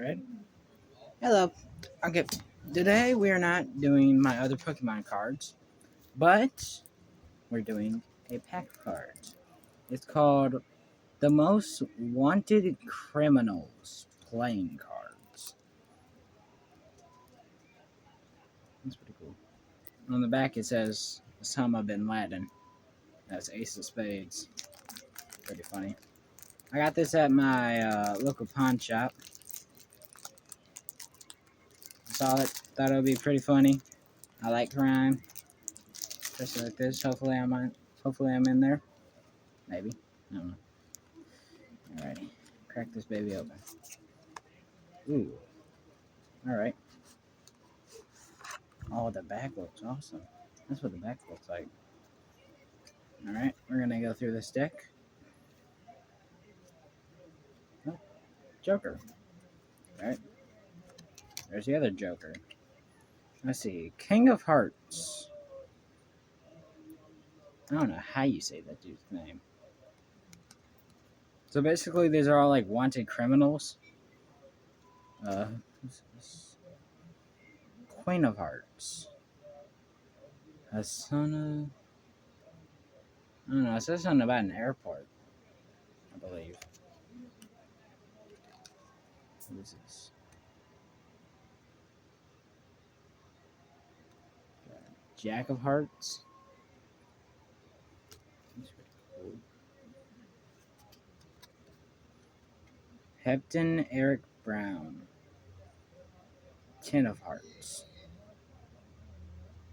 Alright. Hello. Okay. Today we are not doing my other Pokemon cards, but we're doing a pack of cards. It's called the Most Wanted Criminals Playing Cards. That's pretty cool. On the back it says Osama bin Laden. That's Ace of Spades. Pretty funny. I got this at my local pawn shop. Saw it. Thought it would be pretty funny. I like crime, especially like this. Hopefully I'm in there. Maybe. I don't know. Alrighty. Crack this baby open. Ooh. Alright. Oh, the back looks awesome. That's what the back looks like. Alright, we're gonna go through this deck. Oh, Joker. Alright. There's the other Joker. Let's see. King of Hearts. I don't know how you say that dude's name. So basically, these are all like wanted criminals. Who's this? Queen of Hearts. Asuna. I don't know. It says something about an airport, I believe. What is this? Jack of Hearts. That's pretty cool. Hepton Eric Brown. Ten of Hearts.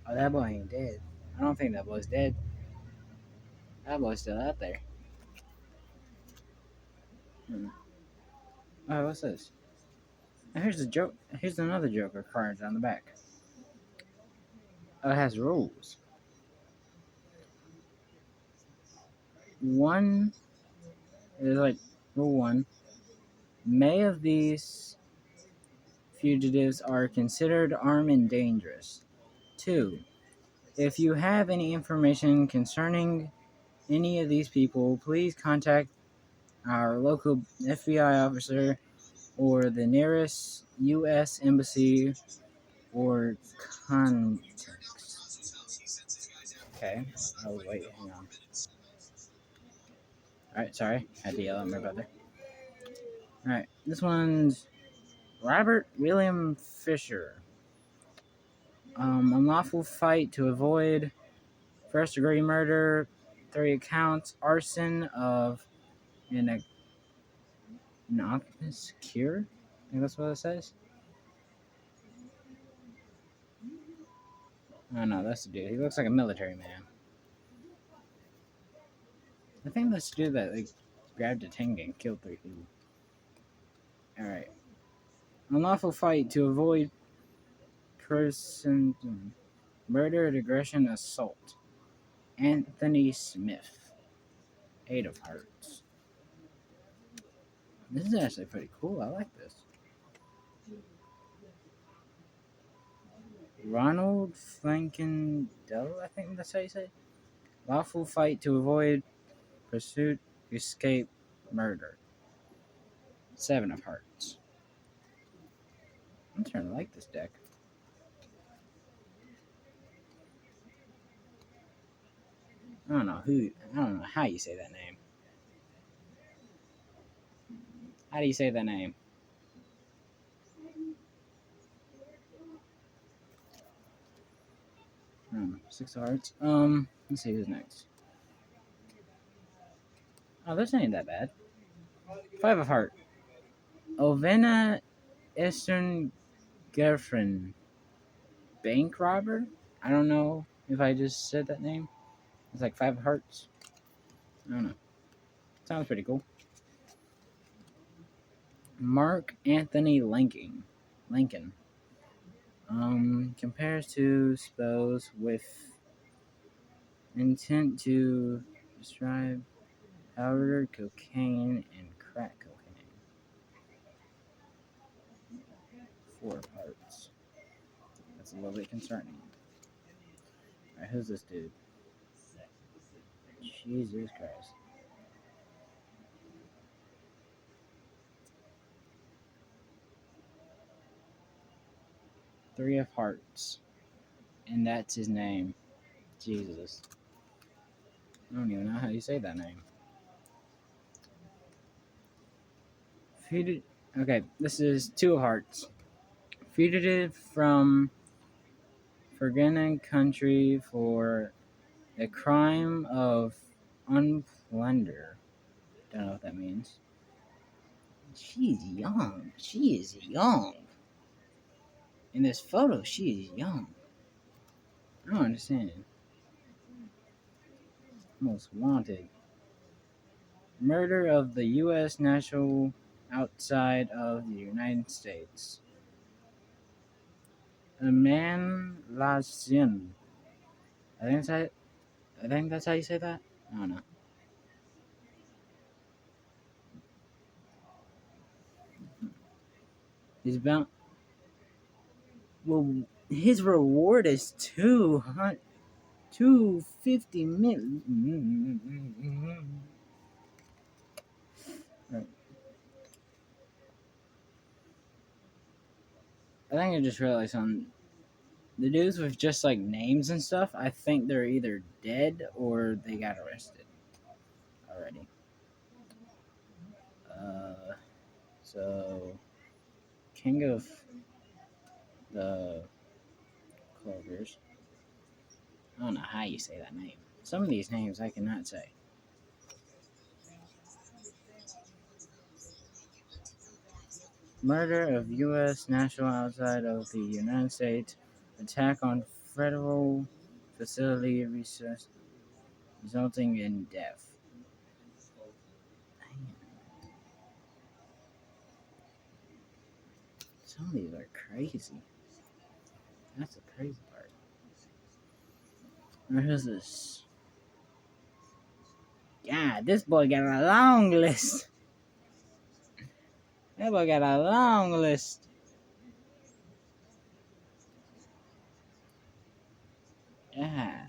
Oh, that boy ain't dead. I don't think that boy's dead. That boy's still out there. Hmm. Oh, what's this? Oh, here's the joke. Here's another Joker card on the back. Oh, it has rules. One is like rule one. May of these fugitives are considered armed and dangerous. 2. If you have any information concerning any of these people, please contact our local FBI officer or the nearest U.S. embassy or context. Okay. Oh, wait, hang on. Alright, sorry. Had to yell at my brother. Alright, this one's Robert William Fisher. Unlawful fight to avoid first degree murder, 3 counts, arson of an innocuous cure. I think that's what it says. Oh no, that's the dude. He looks like a military man. I think that's the dude that like grabbed a Tenga and killed 3 people. Alright. Unlawful fight to avoid person murder, aggression, assault. Anthony Smith. 8 of Hearts. This is actually pretty cool. I like this. Ronald Flankendell, I think that's how you say it. Lawful fight to avoid pursuit, escape, murder. 7 of Hearts. I'm starting to like this deck. I don't know how you say that name. How do you say that name? I don't know. 6 of Hearts. Let's see who's next. Oh, this ain't that bad. 5 of Heart. Ovena Eastern Girlfriend. Bank robber? I don't know if I just said that name. It's like 5 of Hearts. I don't know. Sounds pretty cool. Mark Anthony Lincoln. Compares to spells with intent to describe powder, cocaine, and crack cocaine. 4 parts. That's a little bit concerning. Alright, who's this dude? Jesus Christ. Three of Hearts. And that's his name. Jesus. I don't even know how you say that name. Okay, this is Two of Hearts. Fugitive from forgotten country for the crime of unplunder. Don't know what that means. She's young. She is young. In this photo, she is young. I don't understand. Most wanted. Murder of the U.S. national outside of the United States. A man Lazin. I think that's how you say that. I don't know. He's bound. Well, his reward is 250 million. Right. I think I just realized on the dudes with just like names and stuff. I think they're either dead or they got arrested already. Uh, so King of the Clovers. I don't know how you say that name. Some of these names I cannot say. Murder of U.S. national outside of the United States. Attack on federal facility resulting in death. Man, some of these are crazy. That's the crazy part. Where is this? God, this boy got a long list. That boy got a long list. Yeah.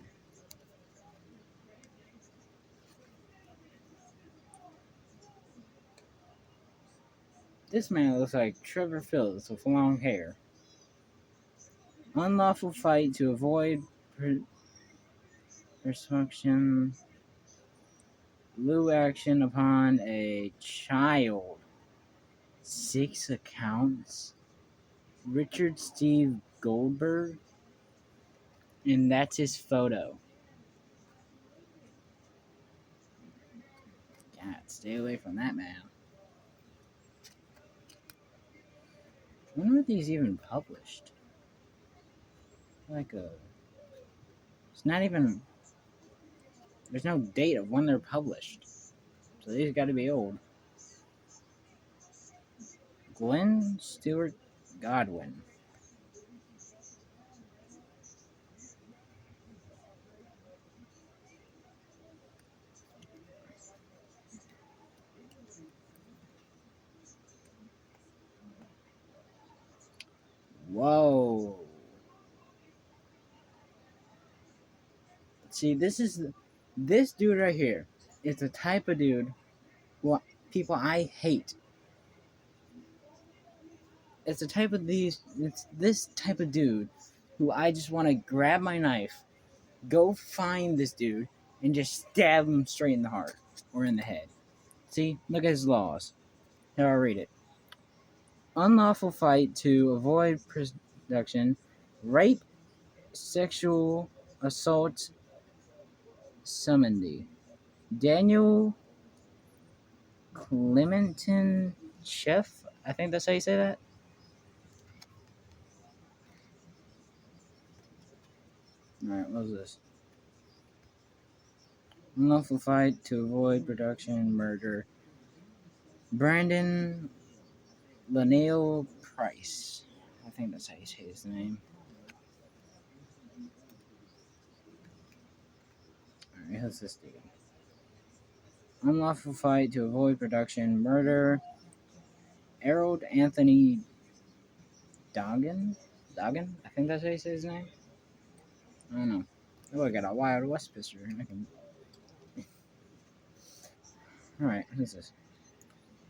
This man looks like Trevor Phillips with long hair. Unlawful fight to avoid persecution. Blue action upon a child. 6 accounts. Richard Steve Goldberg. And that's his photo. God, stay away from that man. I wonder if these even published. Like a. It's not even. There's no date of when they're published. So these gotta be old. Glenn Stewart Godwin. Whoa. See, this dude right here is the type of dude who people I hate. It's this type of dude who I just want to grab my knife, go find this dude, and just stab him straight in the heart or in the head. See, look at his laws. Here, I'll read it. Unlawful fight to avoid production, rape, sexual assault, summoned. Daniel Clementin Chef. I think that's how you say that. Alright, what was this? Unlawful fight to avoid production, murder. Brandon Laniel Price. I think that's how you say his name. Alright, who's this dude? Unlawful fight to avoid production, murder. Harold Anthony Doggin? Doggin? I think that's how you say his name. I don't know. Oh, I got a Wild West picture. Alright, who's this?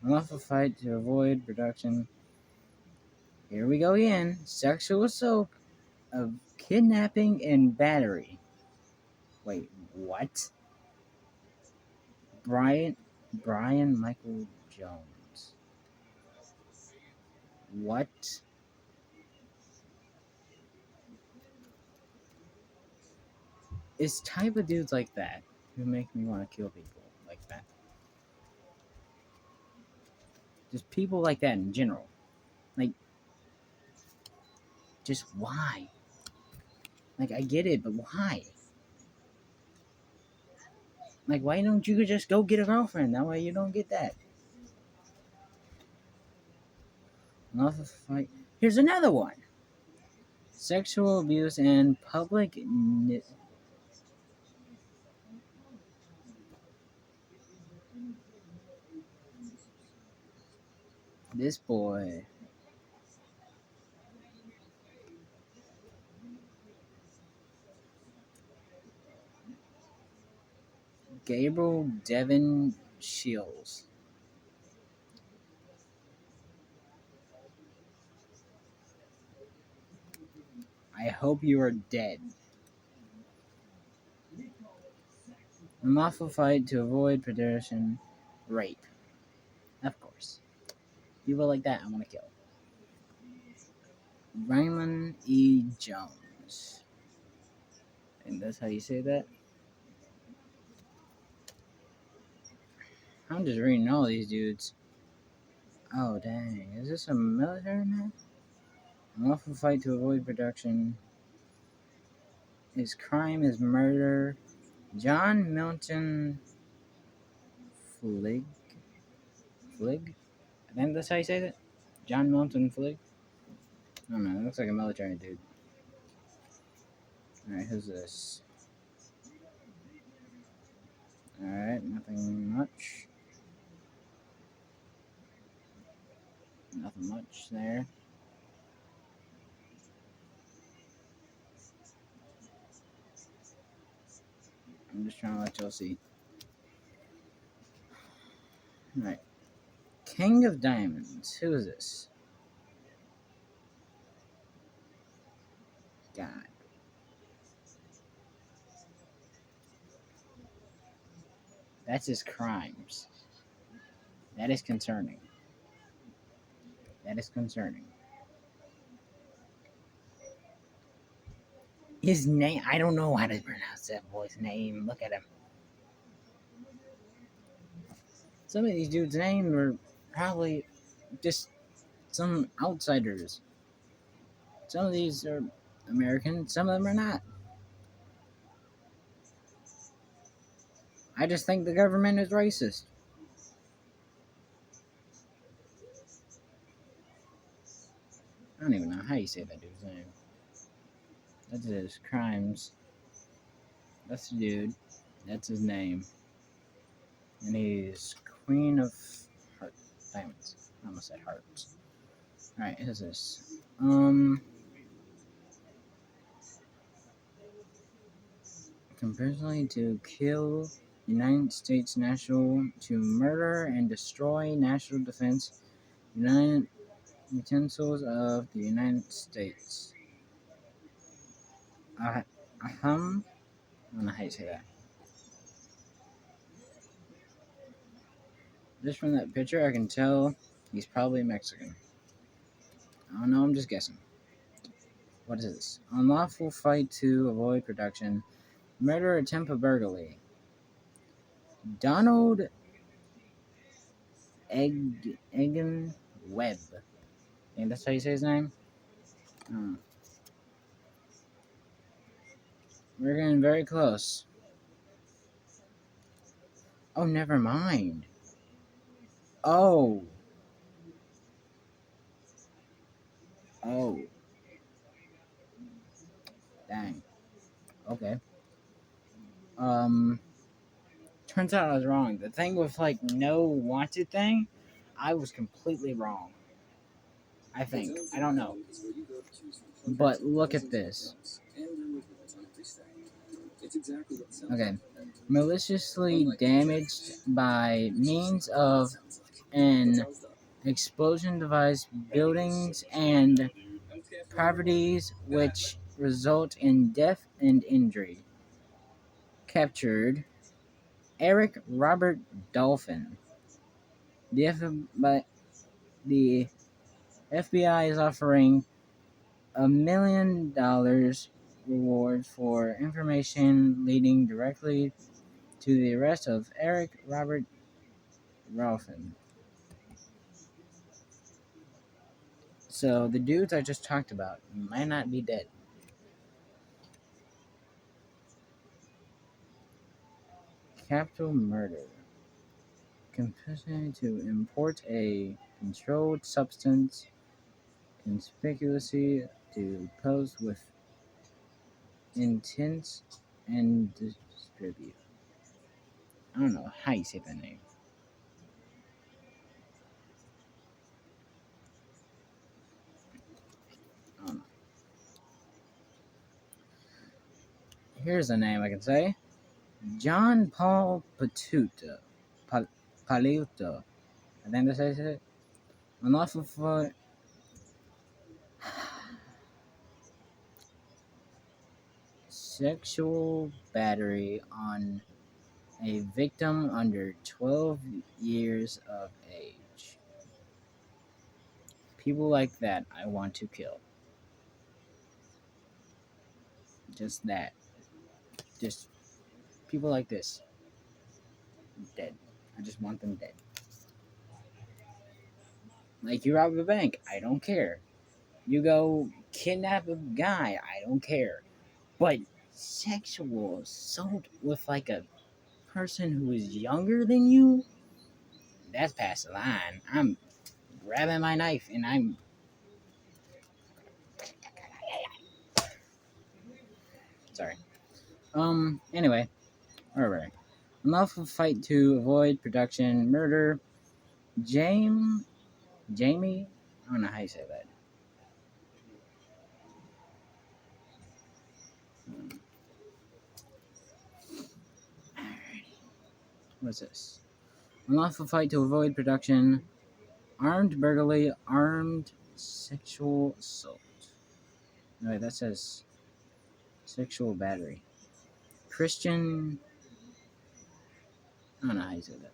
Unlawful fight to avoid production. Here we go again. Sexual assault of kidnapping and battery. Wait, what? Brian Michael Jones. What? It's type of dudes like that who make me want to kill people like that. Just people like that in general. Like, just why? Like, I get it, but why? Like, why don't you just go get a girlfriend? That way you don't get that. Love of fight. Here's another one. Sexual abuse and public. This boy. Gabriel Devin Shields. I hope you are dead. Unlawful fight to avoid predation. Rape. Of course. People like that I want to kill. Raymond E. Jones. And that's how you say that? I'm just reading all these dudes. Oh, dang. Is this a military man? Unlawful fight to avoid production. His crime is murder. John Milton Fligg? Fligg? I think that's how you say that? John Milton Fligg? I don't know. It looks like a military dude. Alright, who's this? Alright, nothing much. Nothing much there. I'm just trying to let y'all see. Alright. King of Diamonds. Who is this? God. That's his crimes. That is concerning. That is concerning. His name, I don't know how to pronounce that boy's name. Look at him. Some of these dudes' names were probably just some outsiders. Some of these are American, some of them are not. I just think the government is racist. I don't even know how you say that dude's name. That's his crimes. That's the dude. That's his name. And he's Queen of Hearts. Diamonds. I almost said hearts. Alright, who's this? Comparatively to kill United States national, to murder and destroy national defense, United utensils of the United States. I don't know how you say that. Just from that picture, I can tell he's probably Mexican. I don't know, I'm just guessing. What is this? Unlawful fight to avoid production. Murder attempt of burglary. Donald Egan Webb. I think that's how you say his name? We're getting very close. Oh, never mind. Oh. Oh. Dang. Okay. Turns out I was wrong. The thing with like no wanted thing, I was completely wrong. I think. I don't know. But look at this. Okay. Maliciously damaged by means of an explosion device buildings and properties which result in death and injury. Captured Eric Robert Dolphin. The, the FBI is offering $1 million reward for information leading directly to the arrest of Eric Robert Dolphin. So the dudes I just talked about might not be dead. Capital murder. Conspiracy to import a controlled substance. Conspicuously to pose with intent and distribute. I don't know how you say that name. I don't know. Here's a name I can say. John Paul Patuta. Paluto. I think that's how you say it. Unlawful for sexual battery on a victim under 12 years of age. People like that I want to kill. Just that. Just people like this. Dead. I just want them dead. Like you rob a bank, I don't care. You go kidnap a guy, I don't care. But sexual assault with like a person who is younger than you, that's past the line. I'm grabbing my knife and I'm sorry. Anyway, alright. Unlawful fight to avoid production murder. Jamie? I don't know how you say that. What's this? Unlawful fight to avoid production. Armed burglary, armed sexual assault. No, wait, that says sexual battery. Christian. I don't know how you say that.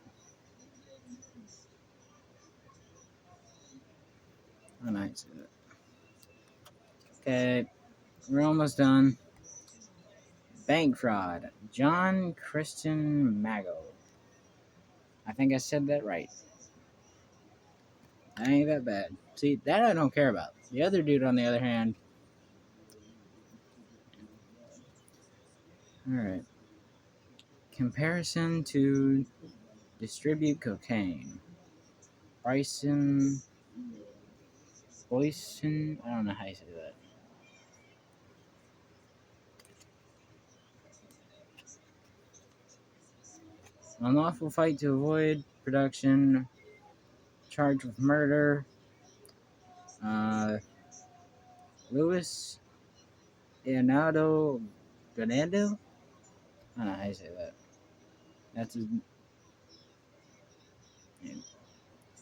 I don't know how you say that. Okay, we're almost done. Bank fraud. John Christian Mago. I think I said that right. That ain't that bad. See, that I don't care about. The other dude, on the other hand. Alright. Comparison to distribute cocaine. Bryson. Boyson. I don't know how you say that. Unlawful fight to avoid production. Charged with murder. Luis Leonardo Ganando? I don't know how you say that. That's his name.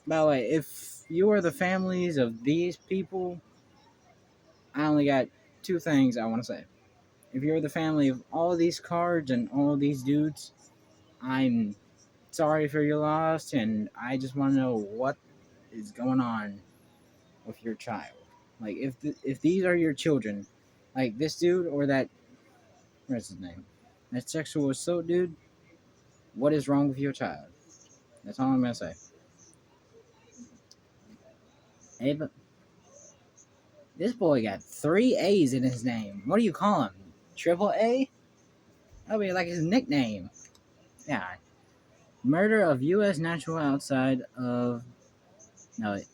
By the way, if you are the families of these people, I only got two things I want to say. If you're the family of all these cards and all these dudes, I'm sorry for your loss, and I just want to know what is going on with your child. Like, if these are your children, like this dude or that, what's his name? That sexual assault dude, what is wrong with your child? That's all I'm going to say. Ava, this boy got 3 A's in his name. What do you call him? Triple A? That'll be like his nickname. Yeah. Murder of U.S. national outside of no, the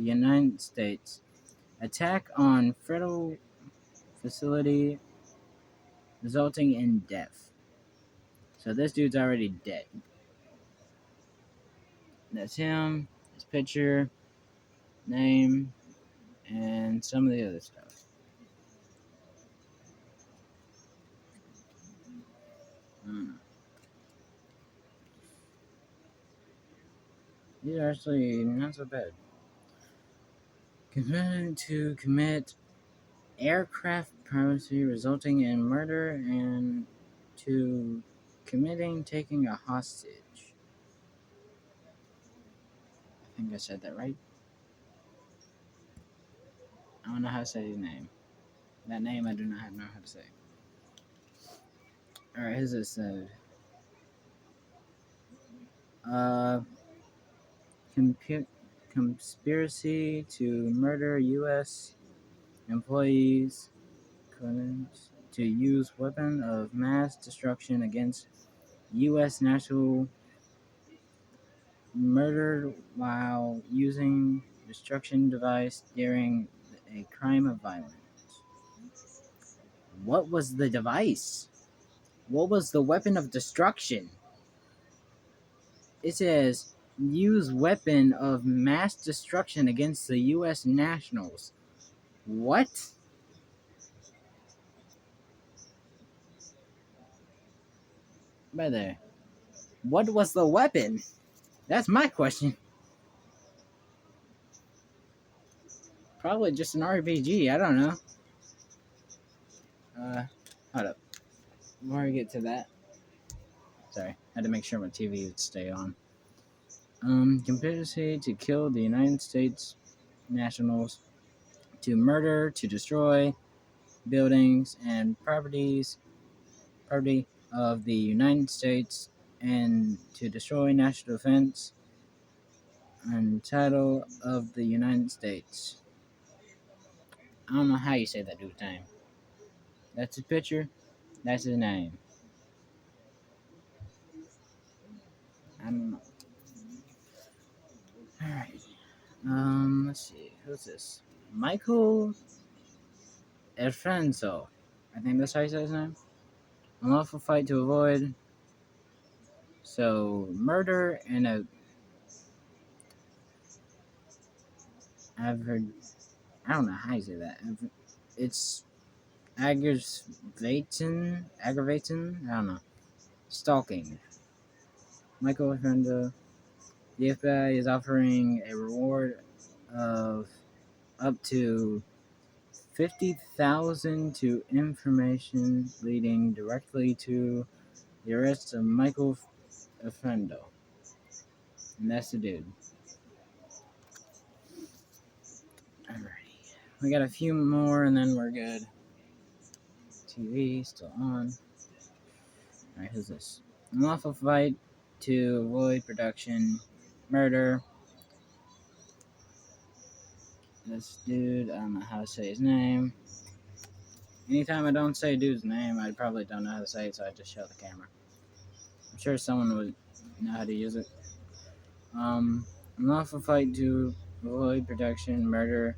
United States. Attack on federal facility resulting in death. So this dude's already dead. That's him, his picture, name, and some of the other stuff. These are actually not so bad. Committed to commit aircraft piracy resulting in murder and to committing taking a hostage. I think I said that right. I don't know how to say his name. That name I do not know how to say. Alright, here's this said. Uh, conspiracy to murder U.S. employees to use weapon of mass destruction against U.S. national murdered while using destruction device during a crime of violence. What was the device? What was the weapon of destruction? It says use weapon of mass destruction against the U.S. nationals. What? Brother, what was the weapon? That's my question. Probably just an RPG. I don't know. Hold up. Before I get to that, sorry, had to make sure my TV would stay on. Conspiracy to kill the United States nationals, to murder, to destroy buildings and property of the United States, and to destroy national defense and title of the United States. I don't know how you say that dude's name. That's his picture. That's his name. I don't know. All right. Let's see. Who's this? Michael Efrenzo. I think that's how you say his name. Unlawful fight to avoid. So murder and a. I've heard. I don't know how you say that. It's aggravating. Aggravating. I don't know. Stalking. Michael Efrenzo. The FBI is offering a reward of up to 50,000 to information leading directly to the arrest of Michael Ofrendo. And that's the dude. Alrighty. We got a few more and then we're good. TV still on. Alright, who's this? Unlawful fight to avoid production. Murder. This dude, I don't know how to say his name. Anytime I don't say a dude's name, I probably don't know how to say it, so I just show the camera. I'm sure someone would know how to use it. Unlawful fight to avoid production, murder.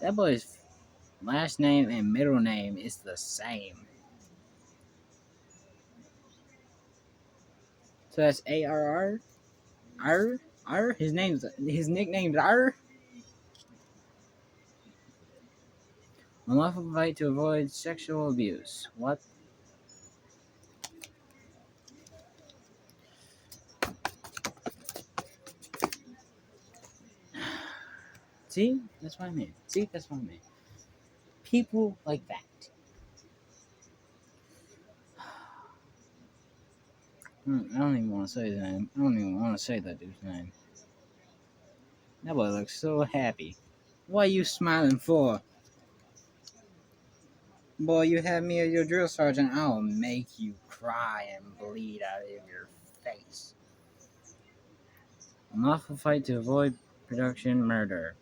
That boy's last name and middle name is the same. So that's ARR? R? His nickname's R? Unlawful fight to avoid sexual abuse. What? See? That's what I mean. People like that. I don't even want to say his name. I don't even want to say that dude's name. That boy looks so happy. What are you smiling for? Boy, you have me as your drill sergeant, I'll make you cry and bleed out of your face. Unlawful fight to avoid production murder.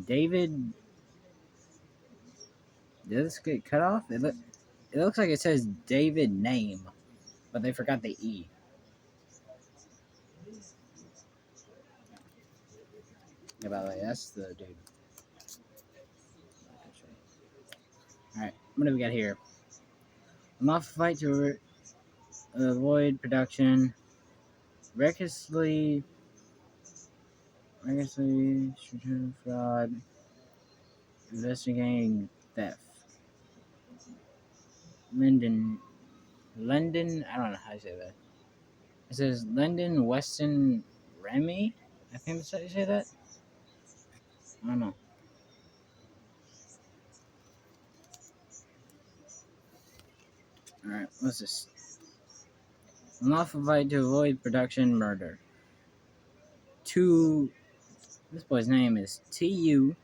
David. Did this get cut off? It looks like it says David name, but they forgot the E. Yeah, by the way, that's the dude. Alright, what do we got here? Unlawful fight to avoid production. Recklessly fraud. Investigating theft. London. I don't know how to say that. It says Lyndon Weston Remy. I think that's how you say that. I don't know. Alright, what's this? Unlawful fight to avoid production murder. This boy's name is T.U.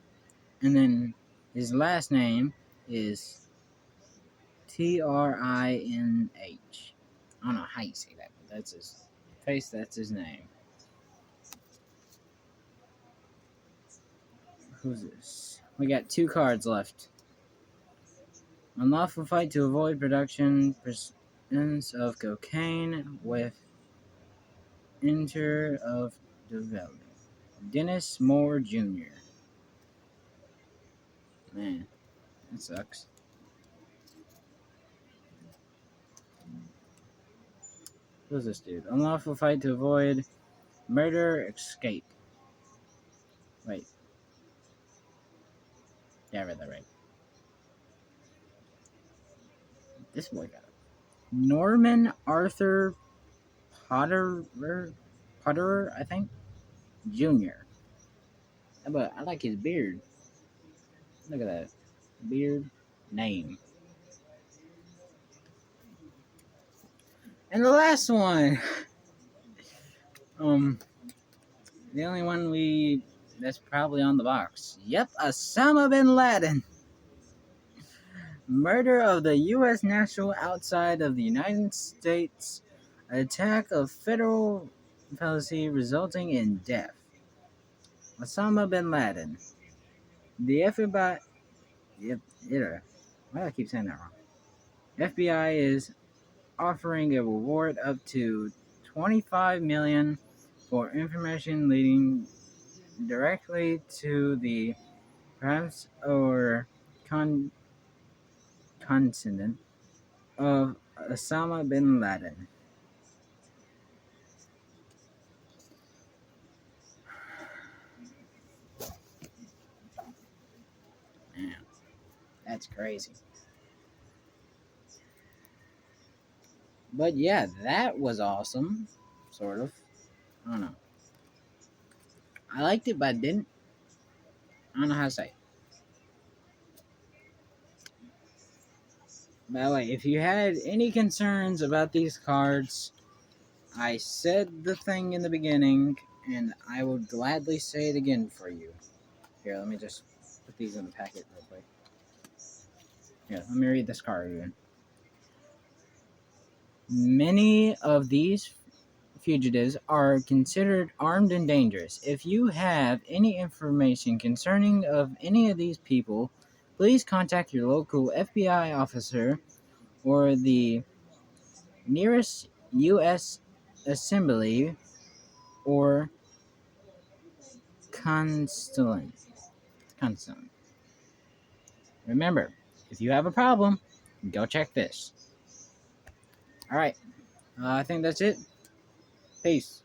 and then his last name is T.R.I.N.H. I don't know how you say that, but that's his face, that's his name. Who's this? We got 2 cards left. Unlawful fight to avoid production presence of cocaine with enter of development. Dennis Moore Jr. Man, that sucks. Who's this dude? Unlawful fight to avoid murder escape. Wait. Yeah, I read that right. This boy got it. Norman Arthur Potterer, I think, Jr. But I like his beard. Look at that beard. Name. And the last one. The only one that's probably on the box. Yep, Osama bin Laden. Murder of the U.S. national outside of the United States. Attack of federal policy resulting in death. Osama bin Laden. The FBI. Yep, why do I keep saying that wrong? FBI is offering a reward up to $25 million for information leading directly to the perhaps or consonant of Osama bin Laden. Man, that's crazy. But yeah, that was awesome. Sort of. I don't know. I liked it, but I didn't. I don't know how to say it. By the way, if you had any concerns about these cards, I said the thing in the beginning, and I will gladly say it again for you. Here, let me just put these in the packet real quick. Here, let me read this card again. Many of these fugitives are considered armed and dangerous. If you have any information concerning of any of these people, please contact your local FBI officer or the nearest U.S. Assembly or consulate. Remember, if you have a problem, go check this. All right, I think that's it. Peace.